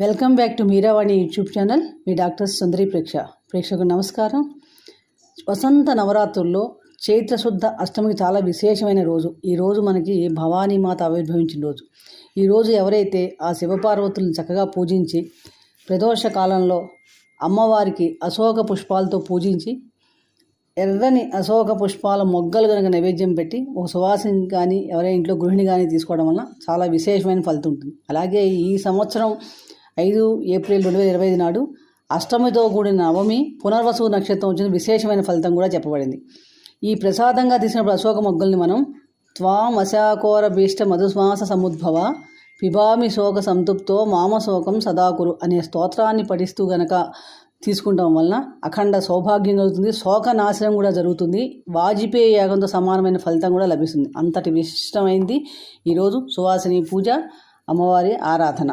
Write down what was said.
Welcome back to Meeravani YouTube channel. మీ doctor Sundari ప్రేక్షకు నమస్కారం. వసంత నవరాత్రుల్లో చైత్రశుద్ధ అష్టమికి చాలా విశేషమైన రోజు. ఈరోజు మనకి భవానీమాత ఆవిర్భవించిన రోజు. ఈరోజు ఎవరైతే ఆ శివపార్వతులను చక్కగా పూజించి ప్రదోష కాలంలో అమ్మవారికి అశోక పుష్పాలతో పూజించి ఎర్రని అశోక పుష్పాల మొగ్గలు కనుక నైవేద్యం పెట్టి ఒక సువాసిని కానీ ఎవరైనా ఇంట్లో గృహిణి కానీ తీసుకోవడం వల్ల చాలా విశేషమైన ఫలితం ఉంటుంది. అలాగే ఈ సంవత్సరం 5 ఏప్రిల్ 2025 నాడు అష్టమితో కూడిన నవమి పునర్వసు నక్షత్రం వచ్చిన విశేషమైన ఫలితం కూడా చెప్పబడింది. ఈ ప్రసాదంగా తీసినప్పుడు అశోక మొగ్గల్ని మనం త్వాం అశాకోర భీష్ట మధుశ్వాస సముద్భవ పిబామి శోక సంతృప్తో మామశోకం సదాకురు అనే స్తోత్రాన్ని పఠిస్తూ గనక తీసుకుంటాం వలన అఖండ సౌభాగ్యం కలుగుతుంది, శోక నాశనం కూడా జరుగుతుంది, వాజపేయి యాగంతో సమానమైన ఫలితం కూడా లభిస్తుంది. అంతటి విశిష్టమైంది ఈరోజు సువాసిని పూజ, అమ్మవారి ఆరాధన.